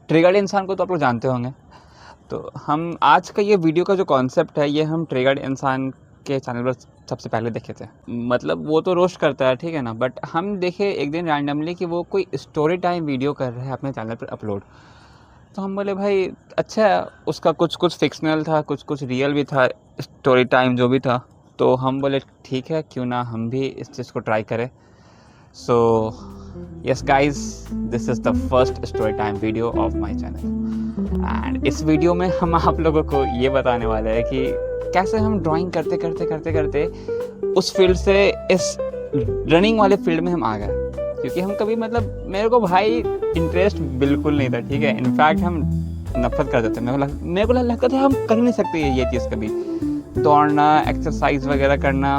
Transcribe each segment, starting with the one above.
Triggered इंसान को तो आप लोग जानते होंगे। तो हम आज का ये वीडियो का जो कॉन्सेप्ट है, ये हम ट्रिगर्ड इंसान के चैनल पर सबसे पहले देखे थे। मतलब वो तो रोस्ट करता है, ठीक है ना, बट हम देखे एक दिन रैंडमली कि वो कोई स्टोरी टाइम वीडियो कर रहा है अपने चैनल पर अपलोड। तो हम बोले भाई अच्छा है, उसका कुछ कुछ फिक्शनल था, कुछ कुछ रियल भी था, स्टोरी टाइम जो भी था। तो हम बोले ठीक है, क्यों ना हम भी इस चीज़ को ट्राई करें। So yes guys, this is the first story time video of my channel and इस वीडियो में हम आप लोगों को ये बताने वाले हैं कि कैसे हम ड्राइंग करते करते करते करते उस फील्ड से इस रनिंग वाले फील्ड में हम आ गए। क्योंकि हम कभी मतलब मेरे को भाई इंटरेस्ट बिल्कुल नहीं था, ठीक है, इनफैक्ट हम नफरत करते थे। मेरे को लगता था हम कर नहीं सकते ये चीज़ कभी। दौड़ना, एक्सरसाइज वगैरह करना,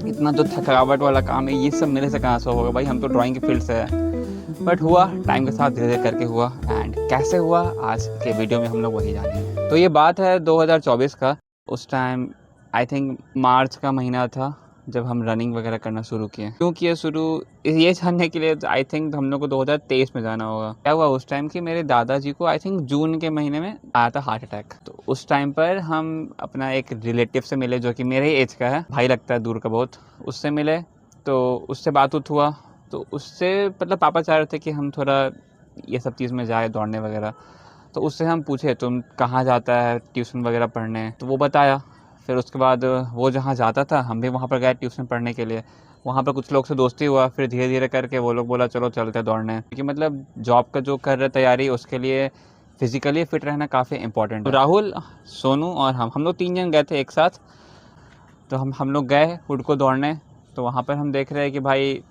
इतना जो थकावट वाला काम है, ये सब मेरे से कहाँ से होगा भाई, हम तो ड्राइंग की फील्ड से है। बट हुआ, टाइम के साथ धीरे धीरे करके हुआ। एंड कैसे हुआ आज के वीडियो में हम लोग वही जानेंगे। तो ये बात है 2024 का। उस टाइम आई थिंक मार्च का महीना था जब हम रनिंग वगैरह करना शुरू किए। क्यों किए शुरू, ये जानने के लिए आई थिंक हम लोग को 2023 में जाना होगा। क्या हुआ उस टाइम कि मेरे दादाजी को आई थिंक जून के महीने में आया था हार्ट अटैक। तो उस टाइम पर हम अपना एक रिलेटिव से मिले जो कि मेरे एज का है, भाई लगता है दूर का बहुत। उससे मिले तो उससे बात हुआ। तो उससे मतलब पापा चाह रहे थे कि हम थोड़ा ये सब चीज़ में जाए, दौड़ने वगैरह। तो उससे हम पूछे तुम कहाँ जाता है ट्यूशन वगैरह पढ़ने, तो वो बताया। फिर उसके बाद वो जहाँ जाता था हम भी वहाँ पर गए ट्यूशन पढ़ने के लिए। वहाँ पर कुछ लोग से दोस्ती हुआ, फिर धीरे धीरे करके वो लोग बोला चलो चलते दौड़ने, क्योंकि मतलब जॉब का जो कर रहे तैयारी, उसके लिए फिजिकली फिट रहना काफ़ी इंपॉर्टेंट है। राहुल, सोनू और हम लोग 3 जन गए थे एक साथ। तो हम लोग गए हुड को दौड़ने। तो वहाँ पर हम देख रहे हैं कि भाई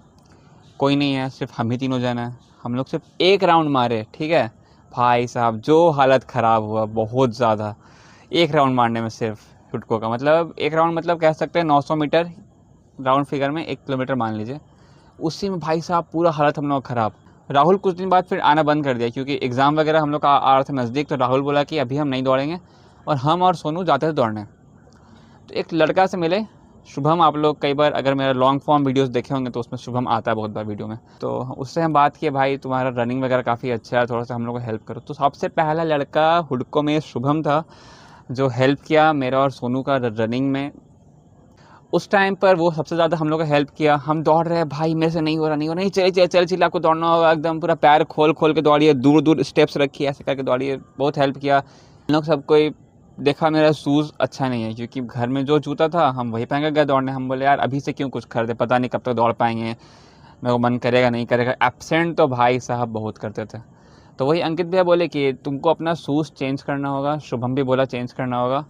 कोई नहीं है, सिर्फ हम ही तीनों जन हैं। हम लोग सिर्फ एक राउंड मारे, ठीक है भाई साहब, जो हालत ख़राब हुआ बहुत ज़्यादा। एक राउंड मारने में सिर्फ हुडको का मतलब, एक राउंड मतलब कह सकते हैं 900 मीटर, राउंड फिगर में 1 किलोमीटर मान लीजिए। उसी में भाई साहब पूरा हालत हम लोग ख़राब। राहुल कुछ दिन बाद फिर आना बंद कर दिया, क्योंकि एग्ज़ाम वगैरह हम लोग का आ रहा था नज़दीक। तो राहुल बोला कि अभी हम नहीं दौड़ेंगे, और हम और सोनू जाते थे दौड़ने। तो एक लड़का से मिले, शुभम। आप लोग कई बार अगर मेरा लॉन्ग फॉर्म वीडियोस देखे होंगे तो उसमें शुभम आता है बहुत बार वीडियो में। तो उससे हम बात किए, भाई तुम्हारा रनिंग वगैरह काफ़ी अच्छा है, थोड़ा सा हम लोग को हेल्प करो। तो सबसे पहला लड़का हुडको में शुभम था जो हेल्प किया मेरा और सोनू का रनिंग में। उस टाइम पर वो सबसे ज़्यादा हम लोग का हेल्प किया। हम दौड़ रहे हैं, भाई मेरे से नहीं हो रहा, नहीं चलिए आपको दौड़ना होगा, एकदम पूरा पैर खोल खोल के दौड़िए, दूर दूर स्टेप्स रखिए, ऐसे करके दौड़िए। बहुत हेल्प किया हम लोग। सब कोई देखा मेरा शूज़ अच्छा नहीं है, क्योंकि घर में जो जूता था हम वही पहन के गए दौड़ने। हम बोले यार अभी से क्यों कुछ खरीदे, पता नहीं कब तक दौड़ पाएंगे, मेरे को मन करेगा नहीं करेगा। एब्सेंट तो भाई साहब बहुत करते थे। तो वही अंकित भैया बोले कि तुमको अपना शूज़ चेंज करना होगा, शुभम भी बोला चेंज करना होगा।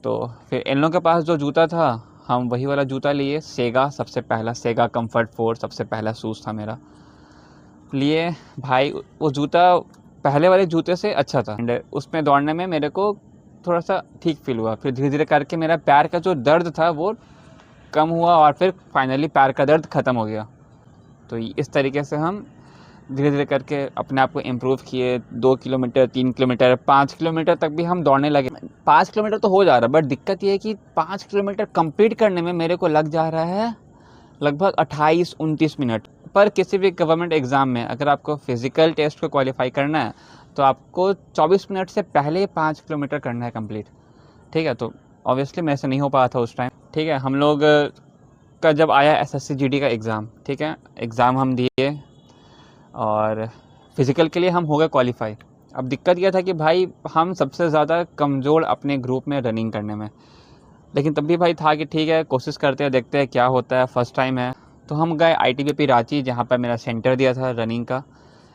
तो फिर इन लोगों के पास जो जूता था, हम वही वाला जूता लिए। सेगा, सबसे पहला सेगा कम्फर्ट 4 सबसे पहला शूज़ था मेरा लिए। भाई वो जूता पहले वाले जूते से अच्छा था, एंड उसमें दौड़ने में मेरे को थोड़ा सा ठीक फील हुआ। फिर धीरे धीरे करके मेरा पैर का जो दर्द था वो कम हुआ, और फिर फाइनली पैर का दर्द ख़त्म हो गया। तो इस तरीके से हम धीरे धीरे करके अपने आप को इम्प्रूव किए। 2 किलोमीटर, 3 किलोमीटर, 5 किलोमीटर तक भी हम दौड़ने लगे। 5 किलोमीटर तो हो जा रहा है, बट दिक्कत ये है कि 5 किलोमीटर कंप्लीट करने में मेरे को लग जा रहा है लगभग 28-29 मिनट। पर किसी भी गवर्नमेंट एग्ज़ाम में अगर आपको फिज़िकल टेस्ट को क्वालिफाई करना है तो आपको 24 मिनट से पहले 5 किलोमीटर करना है कंप्लीट, ठीक है। तो ऑब्वियसली मेरे से नहीं हो पाया था उस टाइम, ठीक है। हम लोग का जब आया एसएससी जीडी का एग्ज़ाम, ठीक है, एग्ज़ाम हम दिए और फिज़िकल के लिए हम हो गए क्वालिफाई। अब दिक्कत यह था कि भाई हम सबसे ज़्यादा कमज़ोर अपने ग्रुप में रनिंग करने में, लेकिन तब भी भाई था कि ठीक है कोशिश करते हैं, देखते हैं क्या होता है, फर्स्ट टाइम है। तो हम गए आईटीबीपी रांची, जहाँ पर मेरा सेंटर दिया था रनिंग का।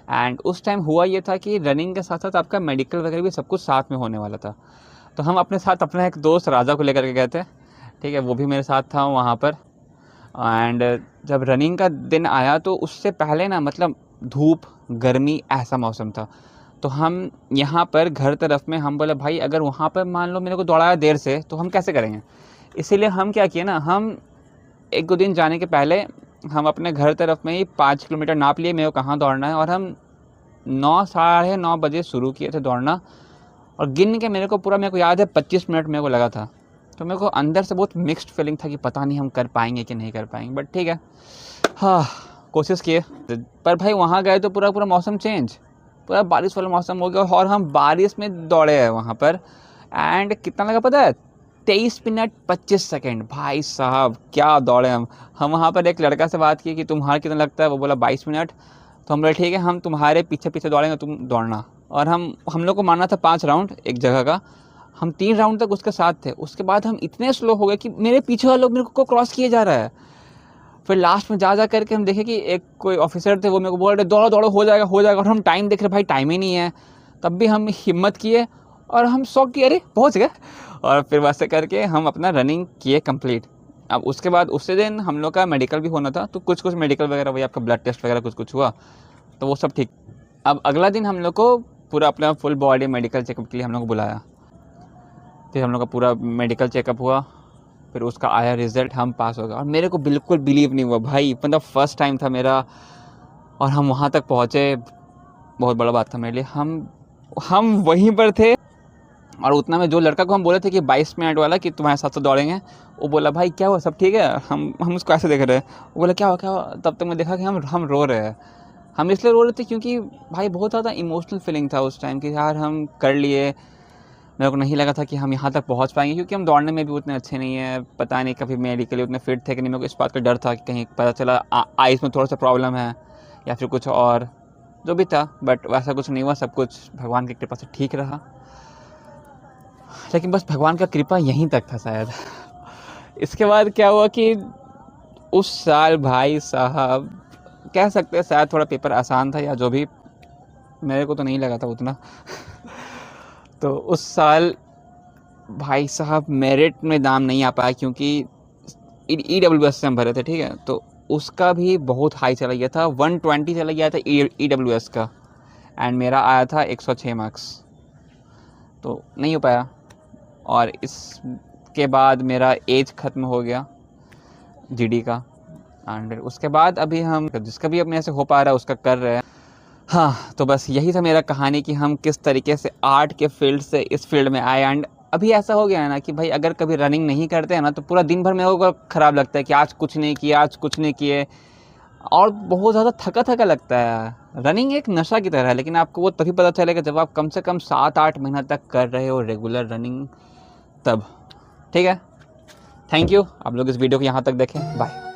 एंड उस टाइम हुआ ये था कि रनिंग के साथ साथ आपका मेडिकल वगैरह भी सब कुछ साथ में होने वाला था। तो हम अपने साथ अपना एक दोस्त राजा को लेकर के गए थे, ठीक है, वो भी मेरे साथ था वहाँ पर। एंड जब रनिंग का दिन आया तो उससे पहले ना मतलब धूप, गर्मी, ऐसा मौसम था। तो हम यहाँ पर घर तरफ में हम बोले भाई अगर वहाँ पर मान लो मेरे को दौड़ाया देर से तो हम कैसे करेंगे। इसीलिए हम क्या किए ना, हम 1-2 दिन जाने के पहले हम अपने घर तरफ में ही 5 किलोमीटर नाप लिए मेरे को कहाँ दौड़ना है, और हम 9 साढ़े 9 बजे शुरू किए थे दौड़ना। और गिन के मेरे को याद है 25 मिनट मेरे को लगा था। तो मेरे को अंदर से बहुत मिक्स्ड फीलिंग था कि पता नहीं हम कर पाएंगे कि नहीं कर पाएंगे, बट ठीक है, हाँ कोशिश किए। पर भाई वहाँ गए तो पूरा मौसम चेंज, पूरा बारिश वाला मौसम हो गया और हम बारिश में दौड़े हैं वहाँ पर। एंड कितना लगा पता है? 23 मिनट 25 सेकेंड। भाई साहब क्या दौड़े हम वहाँ पर एक लड़का से बात की कि तुम्हारा कितना लगता है, वो बोला 22 मिनट। तो हम बोले ठीक है, हम तुम्हारे पीछे पीछे दौड़ेंगे, तुम दौड़ना। और हम लोग को मारना था 5 राउंड एक जगह का। हम 3 राउंड तक उसके साथ थे, उसके बाद हम इतने स्लो हो गए कि मेरे पीछे वाले लोग मेरे को क्रॉस किए जा रहा है। फिर लास्ट में जा करके हम देखे कि एक कोई ऑफिसर थे, वो मेरे को बोल रहे दौड़ो दौड़ो हो जाएगा हो जाएगा। और हम टाइम देख रहे, भाई टाइम ही नहीं है। तब भी हम हिम्मत किए और हम शौक किए, अरे पहुँच गए। और फिर वैसे करके हम अपना रनिंग किए कंप्लीट। अब उसके बाद उसी दिन हम लोग का मेडिकल भी होना था, तो कुछ मेडिकल वगैरह, वही आपका ब्लड टेस्ट वगैरह कुछ हुआ, तो वो सब ठीक। अब अगला दिन हम लोग को पूरा अपना फुल बॉडी मेडिकल चेकअप के लिए हम लोग को बुलाया। फिर हम लोग का पूरा मेडिकल चेकअप हुआ, फिर उसका आया रिज़ल्ट, हम पास हो गए। और मेरे को बिल्कुल बिलीव नहीं हुआ भाई, मतलब फर्स्ट टाइम था मेरा। और हम वहाँ तक पहुँचे, बहुत बड़ा बात था मेरे लिए। हम वहीं पर थे और उतना में जो लड़का को हम बोले थे कि 22 मिनट वाला कि तुम्हारे साथ तो दौड़ेंगे, वो बोला भाई क्या हुआ, सब ठीक है? हम उसको ऐसे देख रहे हैं। वो बोला क्या हुआ? तब तक मैं देखा कि हम रो रहे हैं। हम इसलिए रो रहे थे क्योंकि भाई बहुत ज़्यादा इमोशनल फीलिंग था उस टाइम कि यार हम कर लिए। मेरे को नहीं लगा था कि हम यहाँ तक पहुँच पाएंगे, क्योंकि हम दौड़ने में भी उतने अच्छे नहीं हैं। पता नहीं कभी मेडिकली उतने फिट थे कि नहीं। मेरे को इस बात का डर था कि कहीं पता चला आइज़ में थोड़ा सा प्रॉब्लम है या फिर कुछ और, जो भी था। बट वैसा कुछ नहीं हुआ, सब कुछ भगवान की कृपा से ठीक रहा। लेकिन बस भगवान का कृपा यहीं तक था शायद। इसके बाद क्या हुआ कि उस साल भाई साहब कह सकते हैं शायद थोड़ा पेपर आसान था या जो भी, मेरे को तो नहीं लगा था उतना। तो उस साल भाई साहब मेरिट में दाम नहीं आ पाया, क्योंकि EWS से हम भरे थे, ठीक है? तो उसका भी बहुत हाई चला गया था, 120 चला गया था EWS का। एंड मेरा आया था 106 मार्क्स, तो नहीं हो पाया। और इसके बाद मेरा एज ख़त्म हो गया GD का। एंड उसके बाद अभी हम जिसका भी अपने ऐसे हो पा रहा है उसका कर रहे हैं। हाँ, तो बस यही था मेरा कहानी कि हम किस तरीके से आर्ट के फील्ड से इस फील्ड में आए। एंड अभी ऐसा हो गया है ना कि भाई अगर कभी रनिंग नहीं करते हैं ना, तो पूरा दिन भर मेरे को ख़राब लगता है कि आज कुछ नहीं किया, आज कुछ नहीं किए। और बहुत ज़्यादा थका थका लगता है। रनिंग एक नशा की तरह है, लेकिन आपको वो तभी पता चलेगा जब आप कम से कम 7-8 महीना तक कर रहे हो रेगुलर रनिंग, तब। ठीक है, थैंक यू। आप लोग इस वीडियो को यहाँ तक देखें, बाय।